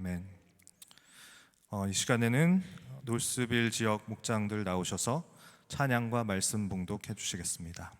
아멘. 이 시간에는 노스빌 지역 목장들 나오셔서 찬양과 말씀 봉독해 주시겠습니다.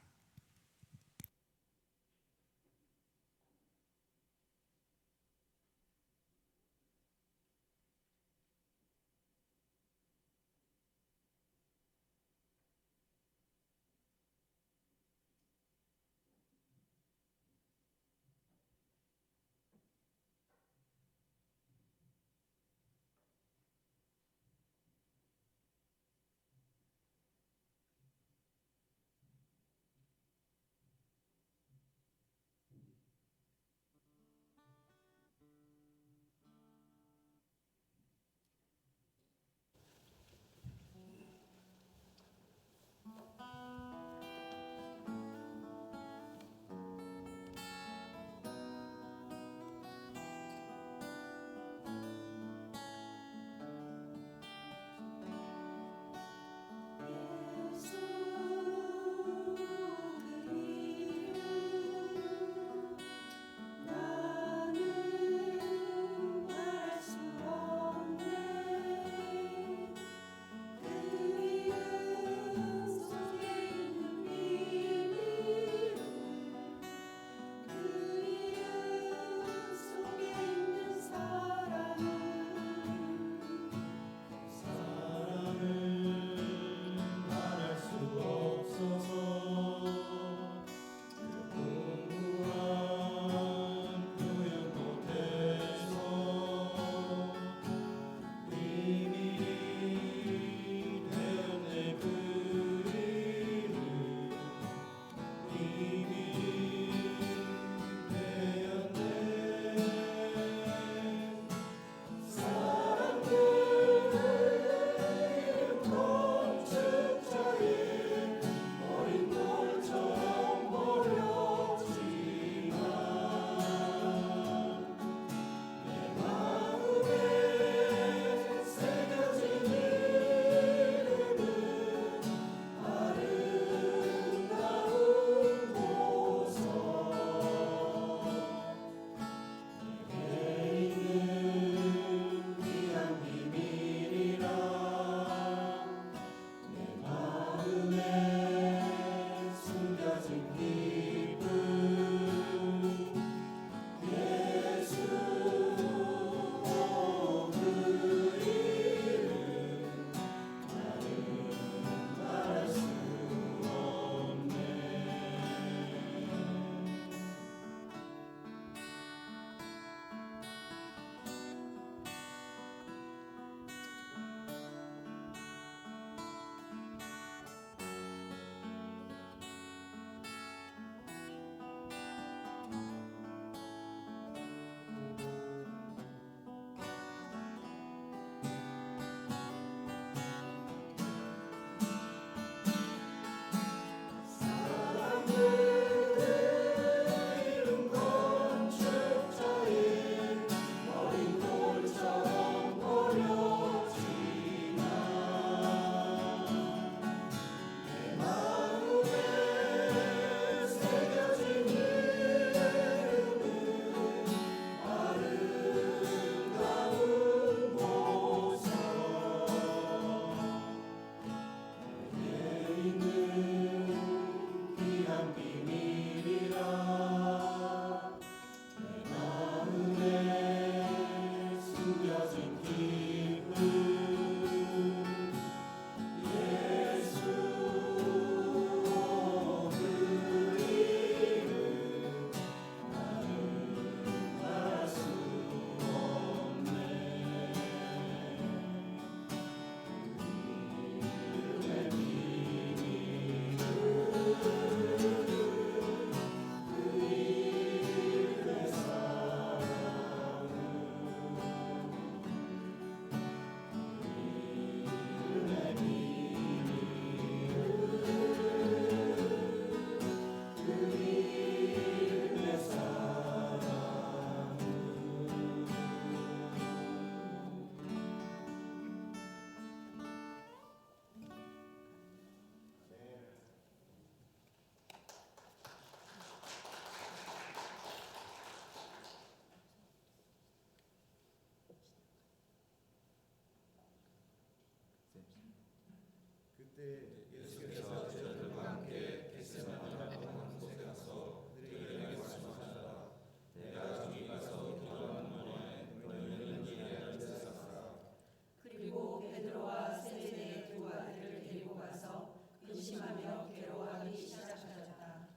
그리고 베드로와 세베대의 두 아들을 데리고 가서 근심하며 괴로워하기 시작하였다.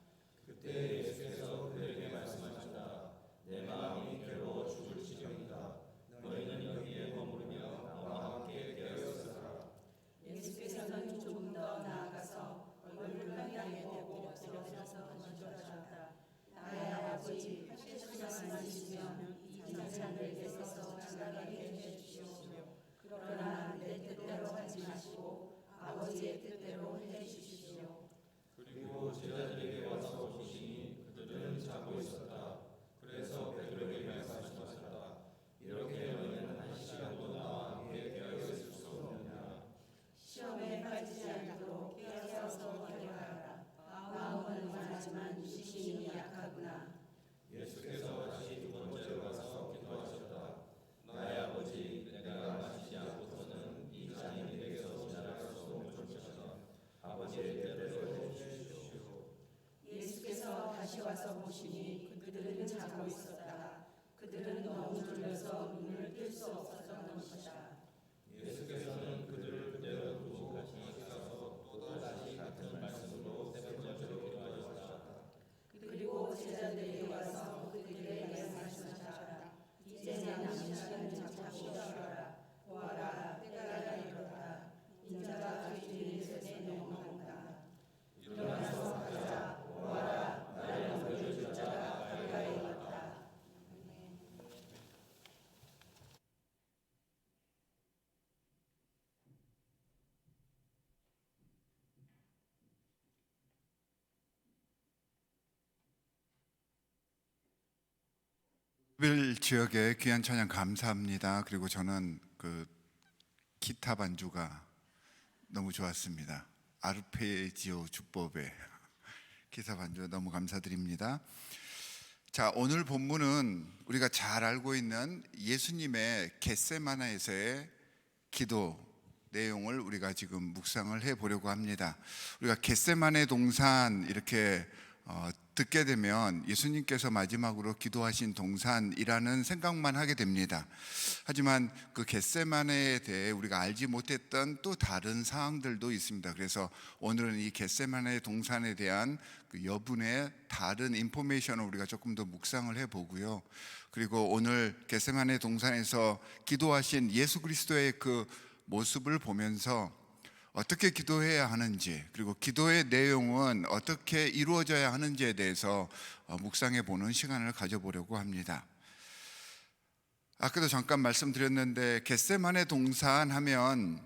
예수께서는 조금 더 나아가서 얼굴을 땅에 대고 엎드려서 건져주셨다. 나의 아버지, 하실 말씀이시면 이 잔을 내게서 지나가게 해주시옵시오. 그러나 내 뜻대로 하지 마시고 아버지의 뜻대로 해주십시오. 시험에 빠지지 않도록 깨어서 기도하라. 마음은 원하지만 육신이 약하구나. 예수께서 다시 와서 보시니 그들은 자고 있었다. 그들은 너무 졸려서 눈을 뜰 수 없었던 것이다. 그리고 제자들에게 와서 그들에게 말씀하셨다. 이제 남은 시간을 잡고 쉬어라. 보아라, 때가 이르렀다. 인자가 귀신의 손에 명한다. 일어나서 가자. 보아라, 나를 넘겨줄 자가 가까이 왔다. bil 지역의 귀한 찬양 감사합니다. 그리고 저는 그 기타 반주가 너무 좋았습니다. 아르페지오 주법의 기타 반주 너무 감사드립니다. 자, 오늘 본문은 우리가 잘 알고 있는 예수님의 겟세마나에서의 기도 내용을 우리가 지금 묵상을 해보려고 합니다. 우리가 겟세마네 동산 이렇게 듣게 되면 예수님께서 마지막으로 기도하신 동산이라는 생각만 하게 됩니다. 하지만 그 겟세마네에 대해 우리가 알지 못했던 또 다른 사항들도 있습니다. 그래서 오늘은 이 겟세마네 동산에 대한 그 여분의 다른 인포메이션을 우리가 조금 더 묵상을 해보고요. 그리고 오늘 겟세마네 동산에서 기도하신 예수 그리스도의 그 모습을 보면서 어떻게 기도해야 하는지, 그리고 기도의 내용은 어떻게 이루어져야 하는지에 대해서 묵상해 보는 시간을 가져보려고 합니다. 아까도 잠깐 말씀드렸는데 겟세마네 동산 하면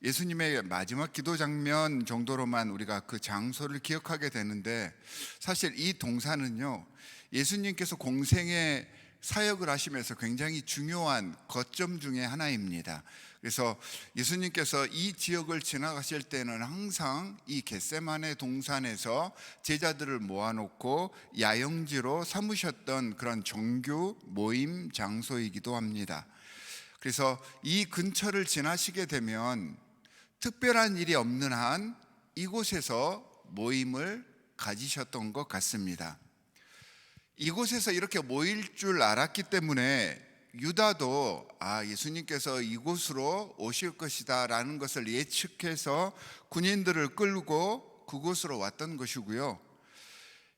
예수님의 마지막 기도 장면 정도로만 우리가 그 장소를 기억하게 되는데, 사실 이 동산은요, 예수님께서 공생의 사역을 하시면서 굉장히 중요한 거점 중에 하나입니다. 그래서 예수님께서 이 지역을 지나가실 때는 항상 이 겟세마네 동산에서 제자들을 모아놓고 야영지로 삼으셨던 그런 정규 모임 장소이기도 합니다. 그래서 이 근처를 지나시게 되면 특별한 일이 없는 한 이곳에서 모임을 가지셨던 것 같습니다. 이곳에서 이렇게 모일 줄 알았기 때문에 유다도 예수님께서 이곳으로 오실 것이다 라는 것을 예측해서 군인들을 끌고 그곳으로 왔던 것이고요.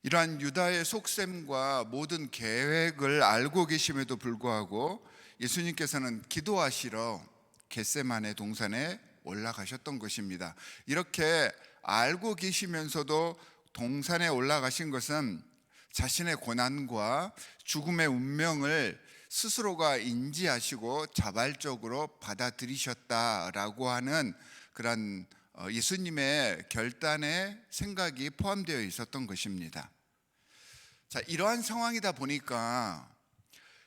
이러한 유다의 속셈과 모든 계획을 알고 계심에도 불구하고 예수님께서는 기도하시러 겟세마네 동산에 올라가셨던 것입니다. 이렇게 알고 계시면서도 동산에 올라가신 것은 자신의 고난과 죽음의 운명을 스스로가 인지하시고 자발적으로 받아들이셨다라고 하는 그런 예수님의 결단의 생각이 포함되어 있었던 것입니다. 자, 이러한 상황이다 보니까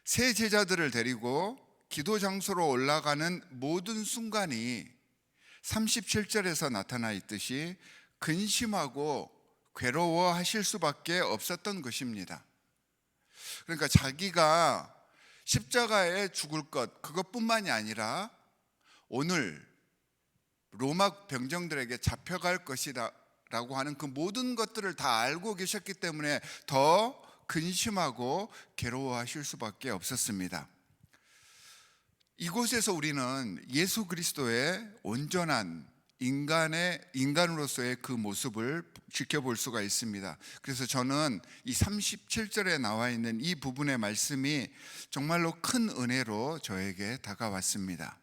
세 제자들을 데리고 기도 장소로 올라가는 모든 순간이 37절에서 나타나 있듯이 근심하고 괴로워하실 수밖에 없었던 것입니다. 그러니까 자기가 십자가에 죽을 것, 그것뿐만이 아니라 오늘 로마 병정들에게 잡혀갈 것이다 라고 하는 그 모든 것들을 다 알고 계셨기 때문에 더 근심하고 괴로워하실 수밖에 없었습니다. 이곳에서 우리는 예수 그리스도의 온전한 인간으로서의 그 모습을 지켜볼 수가 있습니다. 그래서 저는 이 37절에 나와 있는 이 부분의 말씀이 정말로 큰 은혜로 저에게 다가왔습니다.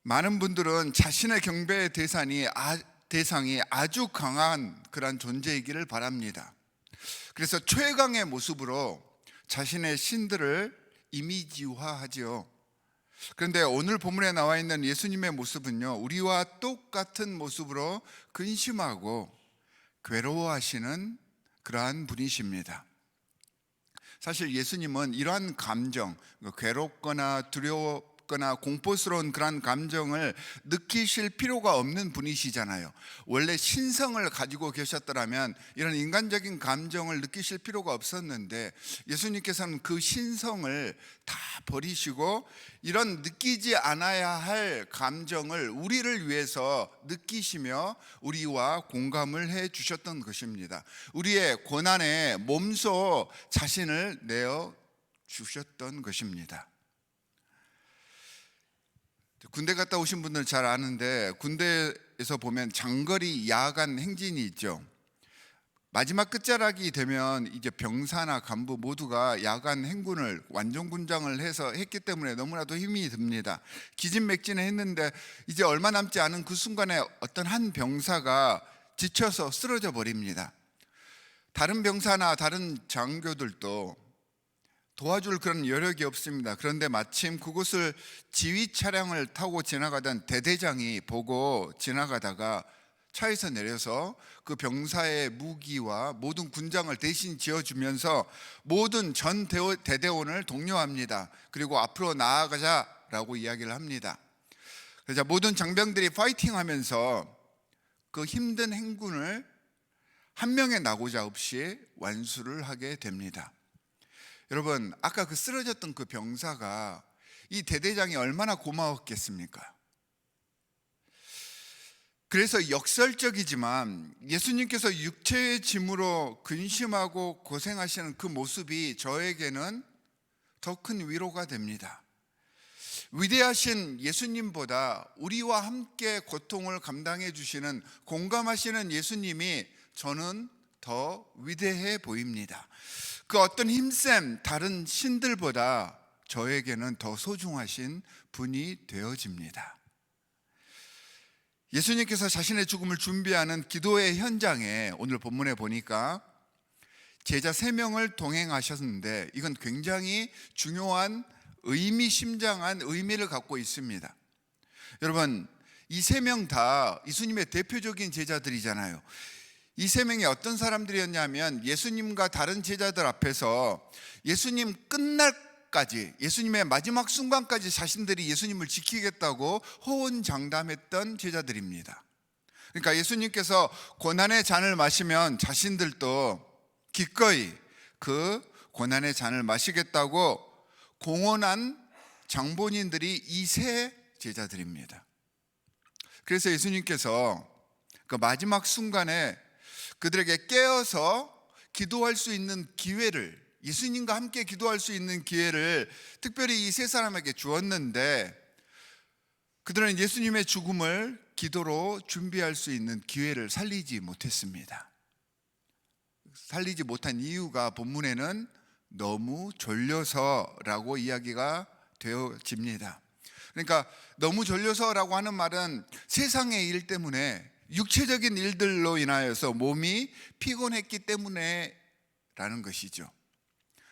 많은 분들은 자신의 경배의 대상이 아주 강한 그런 존재이기를 바랍니다. 그래서 최강의 모습으로 자신의 신들을 이미지화하지요. 그런데 오늘 본문에 나와 있는 예수님의 모습은요, 우리와 똑같은 모습으로 근심하고 괴로워하시는 그러한 분이십니다. 사실 예수님은 이러한 감정, 괴롭거나 두려웠거나 공포스러운 그런 감정을 느끼실 필요가 없는 분이시잖아요. 원래 신성을 가지고 계셨더라면 이런 인간적인 감정을 느끼실 필요가 없었는데 예수님께서는 그 신성을 다 버리시고 이런 느끼지 않아야 할 감정을 우리를 위해서 느끼시며 우리와 공감을 해 주셨던 것입니다. 우리의 고난에 몸소 자신을 내어 주셨던 것입니다. 군대 갔다 오신 분들 잘 아는데 군대에서 보면 장거리 야간 행진이 있죠. 마지막 끝자락이 되면 이제 병사나 간부 모두가 야간 행군을 완전군장을 해서 했기 때문에 너무나도 힘이 듭니다. 기진맥진을 했는데 이제 얼마 남지 않은 그 순간에 어떤 한 병사가 지쳐서 쓰러져 버립니다. 다른 병사나 다른 장교들도 도와줄 그런 여력이 없습니다. 그런데 마침 그곳을 지휘 차량을 타고 지나가던 대대장이 보고 지나가다가 차에서 내려서 그 병사의 무기와 모든 군장을 대신 지어주면서 모든 전 대대원을 독려합니다. 그리고 앞으로 나아가자라고 이야기를 합니다. 그래서 모든 장병들이 파이팅하면서 그 힘든 행군을 한 명의 낙오자 없이 완수를 하게 됩니다. 여러분, 아까 그 쓰러졌던 그 병사가 이 대대장이 얼마나 고마웠겠습니까? 그래서 역설적이지만 예수님께서 육체의 짐으로 근심하고 고생하시는 그 모습이 저에게는 더 큰 위로가 됩니다. 위대하신 예수님보다 우리와 함께 고통을 감당해 주시는, 공감하시는 예수님이 저는 더 위대해 보입니다. 그 어떤 힘센 다른 신들보다 저에게는 더 소중하신 분이 되어집니다. 예수님께서 자신의 죽음을 준비하는 기도의 현장에 오늘 본문에 보니까 제자 3명을 동행하셨는데 이건 굉장히 중요한 의미심장한 의미를 갖고 있습니다. 여러분, 이 3명 다 예수님의 대표적인 제자들이잖아요. 이 3명이 어떤 사람들이었냐면 예수님과 다른 제자들 앞에서 예수님 끝날까지, 예수님의 마지막 순간까지 자신들이 예수님을 지키겠다고 호언장담했던 제자들입니다. 그러니까 예수님께서 고난의 잔을 마시면 자신들도 기꺼이 그 고난의 잔을 마시겠다고 공언한 장본인들이 이 3 제자들입니다. 그래서 예수님께서 그 마지막 순간에 그들에게 깨어서 기도할 수 있는 기회를, 예수님과 함께 기도할 수 있는 기회를 특별히 이 3 사람에게 주었는데 그들은 예수님의 죽음을 기도로 준비할 수 있는 기회를 살리지 못했습니다. 살리지 못한 이유가 본문에는 너무 졸려서라고 이야기가 되어집니다. 그러니까 너무 졸려서라고 하는 말은 세상의 일 때문에, 육체적인 일들로 인하여서 몸이 피곤했기 때문에 라는 것이죠.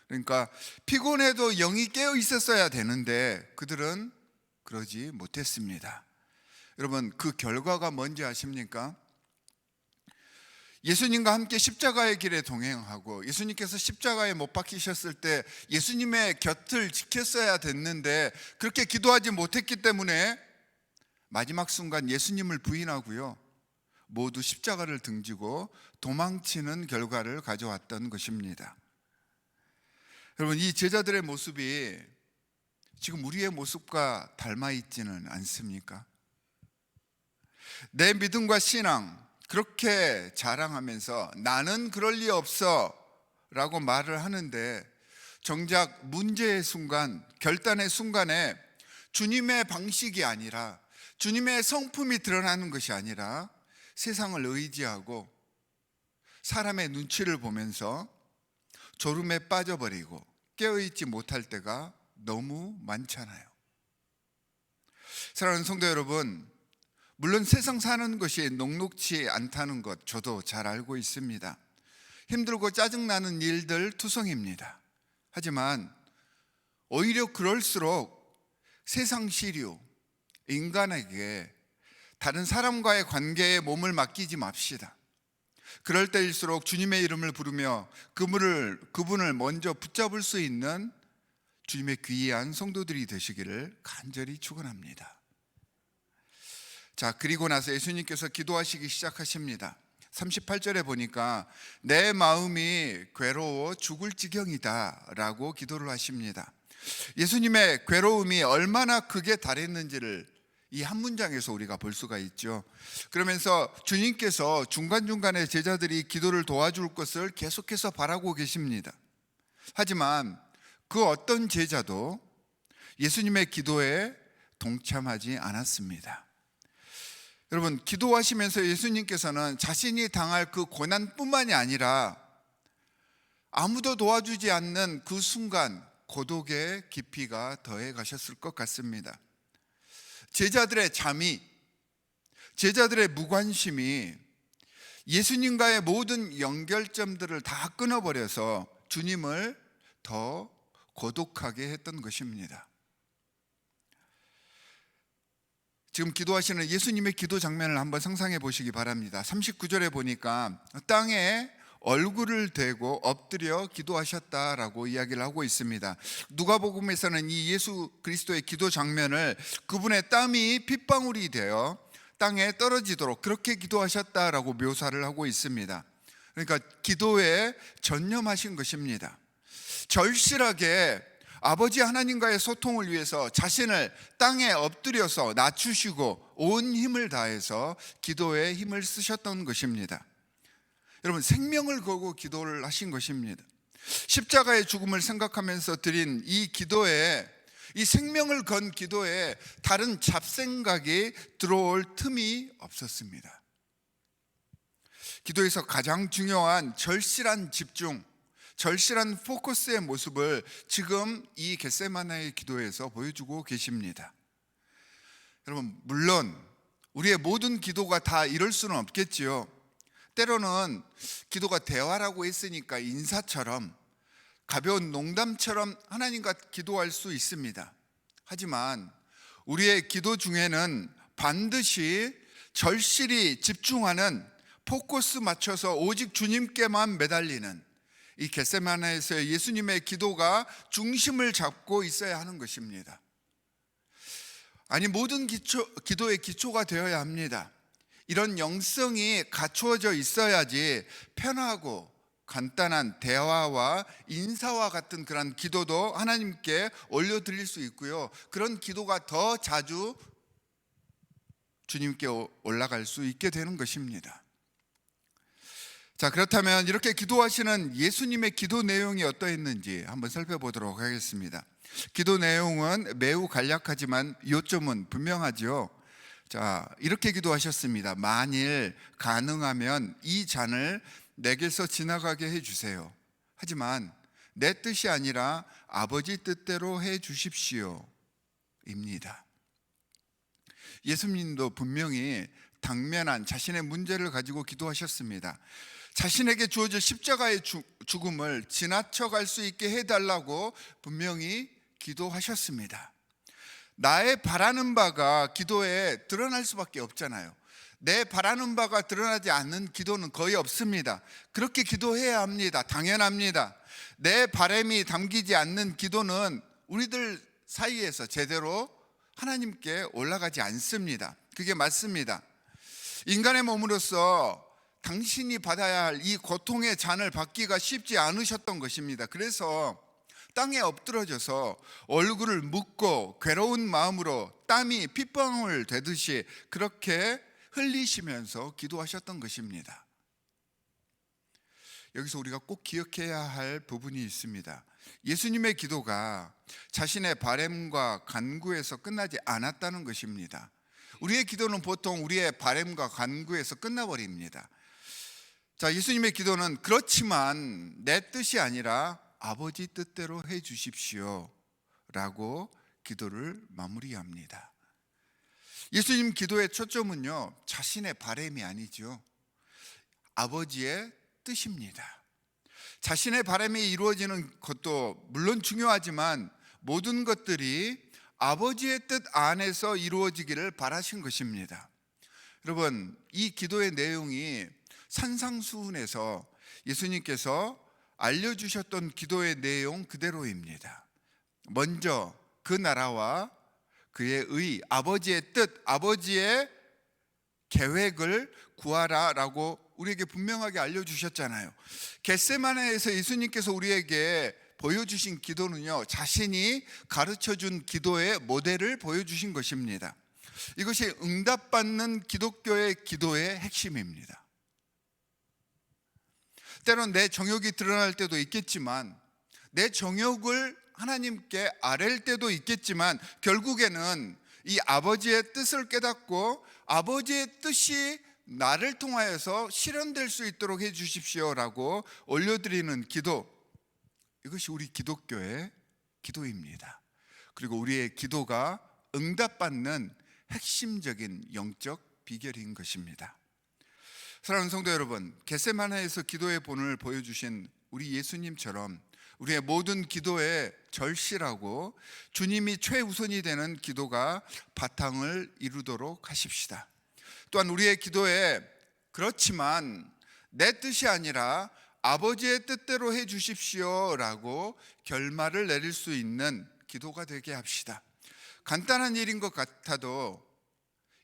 그러니까 피곤해도 영이 깨어 있었어야 되는데 그들은 그러지 못했습니다. 여러분, 그 결과가 뭔지 아십니까? 예수님과 함께 십자가의 길에 동행하고 예수님께서 십자가에 못 박히셨을 때 예수님의 곁을 지켰어야 됐는데 그렇게 기도하지 못했기 때문에 마지막 순간 예수님을 부인하고요, 모두 십자가를 등지고 도망치는 결과를 가져왔던 것입니다. 여러분, 이 제자들의 모습이 지금 우리의 모습과 닮아 있지는 않습니까? 내 믿음과 신앙 그렇게 자랑하면서 나는 그럴 리 없어 라고 말을 하는데, 정작 문제의 순간, 결단의 순간에 주님의 방식이 아니라, 주님의 성품이 드러나는 것이 아니라 세상을 의지하고 사람의 눈치를 보면서 졸음에 빠져버리고 깨어있지 못할 때가 너무 많잖아요. 사랑하는 성도 여러분, 물론 세상 사는 것이 녹록지 않다는 것 저도 잘 알고 있습니다. 힘들고 짜증나는 일들 투성입니다. 하지만 오히려 그럴수록 세상 시류, 인간에게 다른 사람과의 관계에 몸을 맡기지 맙시다. 그럴 때일수록 주님의 이름을 부르며 그분을 먼저 붙잡을 수 있는 주님의 귀한 성도들이 되시기를 간절히 축원합니다. 자, 그리고 나서 예수님께서 기도하시기 시작하십니다. 38절에 보니까 내 마음이 괴로워 죽을 지경이다 라고 기도를 하십니다. 예수님의 괴로움이 얼마나 극에 달했는지를 이 한 문장에서 우리가 볼 수가 있죠. 그러면서 주님께서 중간중간에 제자들이 기도를 도와줄 것을 계속해서 바라고 계십니다. 하지만 그 어떤 제자도 예수님의 기도에 동참하지 않았습니다. 여러분, 기도하시면서 예수님께서는 자신이 당할 그 고난뿐만이 아니라 아무도 도와주지 않는 그 순간 고독의 깊이가 더해 가셨을 것 같습니다. 제자들의 잠이, 제자들의 무관심이 예수님과의 모든 연결점들을 다 끊어버려서 주님을 더 고독하게 했던 것입니다. 지금 기도하시는 예수님의 기도 장면을 한번 상상해 보시기 바랍니다. 39절에 보니까 땅에 얼굴을 대고 엎드려 기도하셨다라고 이야기를 하고 있습니다. 누가복음에서는 이 예수 그리스도의 기도 장면을 그분의 땀이 핏방울이 되어 땅에 떨어지도록 그렇게 기도하셨다라고 묘사를 하고 있습니다. 그러니까 기도에 전념하신 것입니다. 절실하게 아버지 하나님과의 소통을 위해서 자신을 땅에 엎드려서 낮추시고 온 힘을 다해서 기도에 힘을 쓰셨던 것입니다. 여러분, 생명을 걸고 기도를 하신 것입니다. 십자가의 죽음을 생각하면서 드린 이 기도에, 이 생명을 건 기도에 다른 잡생각이 들어올 틈이 없었습니다. 기도에서 가장 중요한 절실한 집중, 절실한 포커스의 모습을 지금 이 겟세마네의 기도에서 보여주고 계십니다. 여러분, 물론 우리의 모든 기도가 다 이럴 수는 없겠지요. 때로는 기도가 대화라고 했으니까 인사처럼, 가벼운 농담처럼 하나님과 기도할 수 있습니다. 하지만 우리의 기도 중에는 반드시 절실히 집중하는, 포커스 맞춰서 오직 주님께만 매달리는 이 겟세마네에서의 예수님의 기도가 중심을 잡고 있어야 하는 것입니다. 아니, 모든 기도의 기초가 되어야 합니다. 이런 영성이 갖추어져 있어야지 편하고 간단한 대화와 인사와 같은 그런 기도도 하나님께 올려드릴 수 있고요, 그런 기도가 더 자주 주님께 올라갈 수 있게 되는 것입니다. 자, 그렇다면 이렇게 기도하시는 예수님의 기도 내용이 어떠했는지 한번 살펴보도록 하겠습니다. 기도 내용은 매우 간략하지만 요점은 분명하죠. 자, 이렇게 기도하셨습니다. 만일 가능하면 이 잔을 내게서 지나가게 해주세요. 하지만 내 뜻이 아니라 아버지 뜻대로 해주십시오 입니다. 예수님도 분명히 당면한 자신의 문제를 가지고 기도하셨습니다. 자신에게 주어질 십자가의 죽음을 지나쳐갈 수 있게 해달라고 분명히 기도하셨습니다. 나의 바라는 바가 기도에 드러날 수밖에 없잖아요. 내 바라는 바가 드러나지 않는 기도는 거의 없습니다. 그렇게 기도해야 합니다. 당연합니다. 내 바람이 담기지 않는 기도는 우리들 사이에서 제대로 하나님께 올라가지 않습니다. 그게 맞습니다. 인간의 몸으로서 당신이 받아야 할 이 고통의 잔을 받기가 쉽지 않으셨던 것입니다. 그래서 땅에 엎드러져서 얼굴을 묻고 괴로운 마음으로 땀이 핏방울 되듯이 그렇게 흘리시면서 기도하셨던 것입니다. 여기서 우리가 꼭 기억해야 할 부분이 있습니다. 예수님의 기도가 자신의 바램과 간구에서 끝나지 않았다는 것입니다. 우리의 기도는 보통 우리의 바램과 간구에서 끝나버립니다. 자, 예수님의 기도는 그렇지만 내 뜻이 아니라 아버지 뜻대로 해 주십시오 라고 기도를 마무리합니다. 예수님 기도의 초점은요, 자신의 바램이 아니죠. 아버지의 뜻입니다. 자신의 바람이 이루어지는 것도 물론 중요하지만 모든 것들이 아버지의 뜻 안에서 이루어지기를 바라신 것입니다. 여러분, 이 기도의 내용이 산상수훈에서 예수님께서 알려주셨던 기도의 내용 그대로입니다. 먼저 그 나라와 그의 의, 아버지의 뜻, 아버지의 계획을 구하라라고 우리에게 분명하게 알려주셨잖아요. 겟세마네에서 예수님께서 우리에게 보여주신 기도는요, 자신이 가르쳐준 기도의 모델을 보여주신 것입니다. 이것이 응답받는 기독교의 기도의 핵심입니다. 때론 내 정욕이 드러날 때도 있겠지만, 내 정욕을 하나님께 아랠 때도 있겠지만, 결국에는 이 아버지의 뜻을 깨닫고 아버지의 뜻이 나를 통하여서 실현될 수 있도록 해 주십시오라고 올려드리는 기도, 이것이 우리 기독교의 기도입니다. 그리고 우리의 기도가 응답받는 핵심적인 영적 비결인 것입니다. 사랑하는 성도 여러분, 겟세마네에서 기도의 본을 보여주신 우리 예수님처럼 우리의 모든 기도에 절실하고 주님이 최우선이 되는 기도가 바탕을 이루도록 하십시다. 또한 우리의 기도에 그렇지만 내 뜻이 아니라 아버지의 뜻대로 해 주십시오라고 결말을 내릴 수 있는 기도가 되게 합시다. 간단한 일인 것 같아도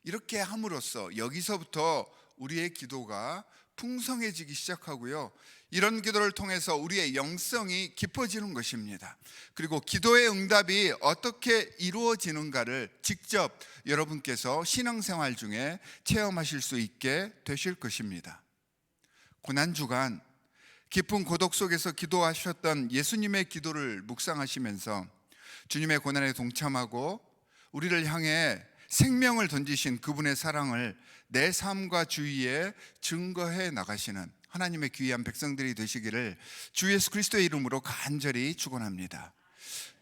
이렇게 함으로써 여기서부터 우리의 기도가 풍성해지기 시작하고요, 이런 기도를 통해서 우리의 영성이 깊어지는 것입니다. 그리고 기도의 응답이 어떻게 이루어지는가를 직접 여러분께서 신앙생활 중에 체험하실 수 있게 되실 것입니다. 고난주간 깊은 고독 속에서 기도하셨던 예수님의 기도를 묵상하시면서 주님의 고난에 동참하고 우리를 향해 생명을 던지신 그분의 사랑을 내 삶과 주위에 증거해 나가시는 하나님의 귀한 백성들이 되시기를 주 예수 그리스도의 이름으로 간절히 축원합니다.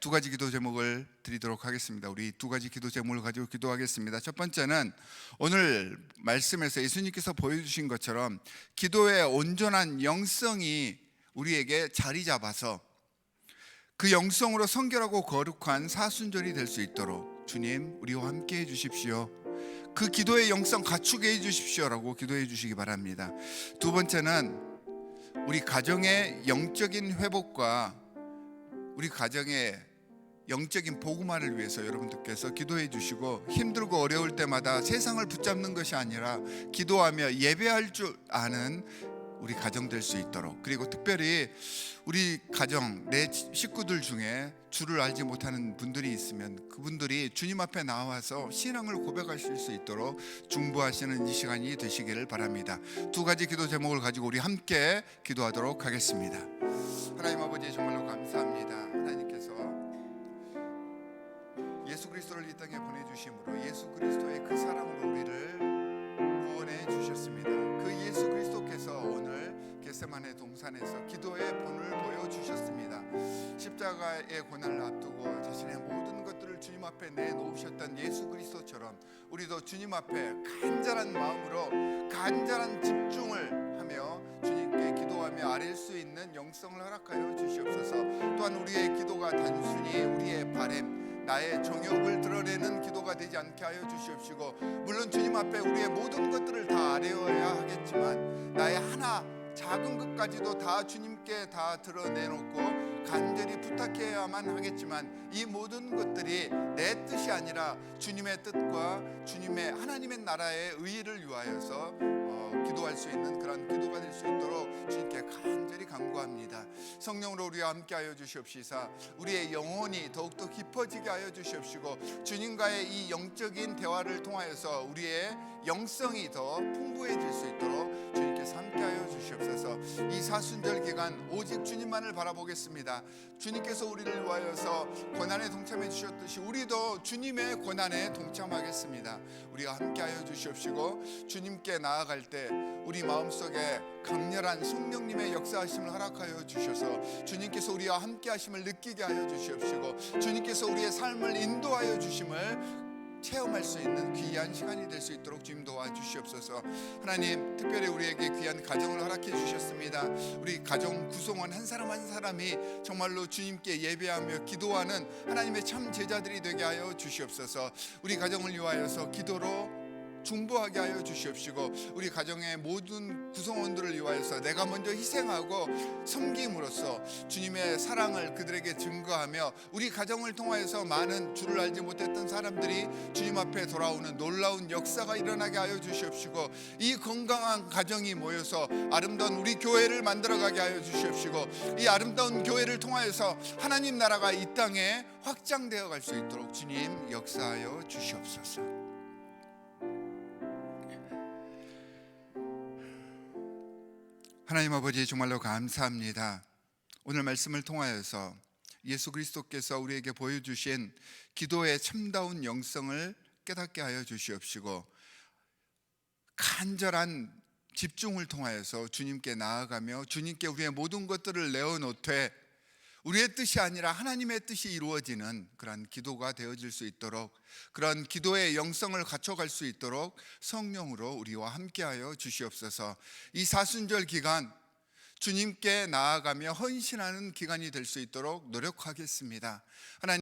두 가지 기도 제목을 드리도록 하겠습니다. 우리 두 가지 기도 제목을 가지고 기도하겠습니다. 첫 번째는 오늘 말씀에서 예수님께서 보여주신 것처럼 기도의 온전한 영성이 우리에게 자리 잡아서 그 영성으로 성결하고 거룩한 사순절이 될 수 있도록 주님 우리와 함께 해 주십시오. 그 기도의 영성 갖추게 해 주십시오라고 기도해 주시기 바랍니다. 두 번째는 우리 가정의 영적인 회복과 우리 가정의 영적인 복음화를 위해서 여러분들께서 기도해 주시고, 힘들고 어려울 때마다 세상을 붙잡는 것이 아니라 기도하며 예배할 줄 아는 우리 가정 될 수 있도록, 그리고 특별히 우리 가정 내 식구들 중에 주를 알지 못하는 분들이 있으면 그분들이 주님 앞에 나와서 신앙을 고백하실 수 있도록 중보하시는 이 시간이 되시기를 바랍니다. 두 가지 기도 제목을 가지고 우리 함께 기도하도록 하겠습니다. 하나님 아버지, 정말로 감사합니다. 하나님께서 예수 그리스도를 이 땅에 보내주심으로 예수 그리스도의 그 사랑으로 우리를 구원해 주셨습니다. 그 예수 그리스도께서 오늘 겟세마네 동산에서 기도의 본을 보여주셨습니다. 십자가의 고난을 앞두고 자신의 모든 것들을 주님 앞에 내놓으셨던 예수 그리스도처럼 우리도 주님 앞에 간절한 마음으로 간절한 집중을 하며 주님께 기도하며 아뢰 수 있는 영성을 허락하여 주시옵소서. 또한 우리의 기도가 단순히 우리의 바램, 나의 정욕을 드러내는 기도가 되지 않게 하여 주시옵시고, 물론 주님 앞에 우리의 모든 것들을 다 아뢰어야 하겠지만 나의 하나 작은 것까지도 다 주님께 다 드러내놓고 간절히 부탁해야만 하겠지만, 이 모든 것들이 내 뜻이 아니라 주님의 뜻과 주님의 하나님의 나라의 의의를 위하여서 기도할 수 있는 그런 기도가 될 수 있도록 주님께 간절히 간구합니다. 성령으로 우리와 함께하여 주시옵시사 우리의 영혼이 더욱더 깊어지게 하여 주시옵시고 주님과의 이 영적인 대화를 통하여서 우리의 영성이 더 풍부해질 수 있도록 주님께서 함께하여 주시옵소서. 이 사순절 기간 오직 주님만을 바라보겠습니다. 주님께서 우리를 위하여서 고난에 동참해 주셨듯이 우리도 주님의 고난에 동참하겠습니다. 우리가 함께하여 주시옵시고 주님께 나아갈 때 우리 마음속에 강렬한 성령님의 역사하심을 허락하여 주셔서 주님께서 우리와 함께하심을 느끼게 하여 주시옵시고 주님께서 우리의 삶을 인도하여 주심을 체험할 수 있는 귀한 시간이 될 수 있도록 주님 도와주시옵소서. 하나님, 특별히 우리에게 귀한 가정을 허락해 주셨습니다. 우리 가정 구성원 한 사람 한 사람이 정말로 주님께 예배하며 기도하는 하나님의 참 제자들이 되게 하여 주시옵소서. 우리 가정을 위하여서 기도로 중보하게 하여 주시옵시고 우리 가정의 모든 구성원들을 위하여서 내가 먼저 희생하고 섬김으로써 주님의 사랑을 그들에게 증거하며 우리 가정을 통하여서 많은 주를 알지 못했던 사람들이 주님 앞에 돌아오는 놀라운 역사가 일어나게 하여 주시옵시고 이 건강한 가정이 모여서 아름다운 우리 교회를 만들어가게 하여 주시옵시고 이 아름다운 교회를 통하여서 하나님 나라가 이 땅에 확장되어 갈 수 있도록 주님 역사하여 주시옵소서. 하나님 아버지, 정말로 감사합니다. 오늘 말씀을 통하여서 예수 그리스도께서 우리에게 보여주신 기도의 참다운 영성을 깨닫게 하여 주시옵시고 간절한 집중을 통하여서 주님께 나아가며 주님께 우리의 모든 것들을 내어놓되 우리의 뜻이 아니라 하나님의 뜻이 이루어지는 그런 기도가 되어질 수 있도록, 그런 기도의 영성을 갖춰갈 수 있도록 성령으로 우리와 함께하여 주시옵소서. 이 사순절 기간 주님께 나아가며 헌신하는 기간이 될 수 있도록 노력하겠습니다. 하나님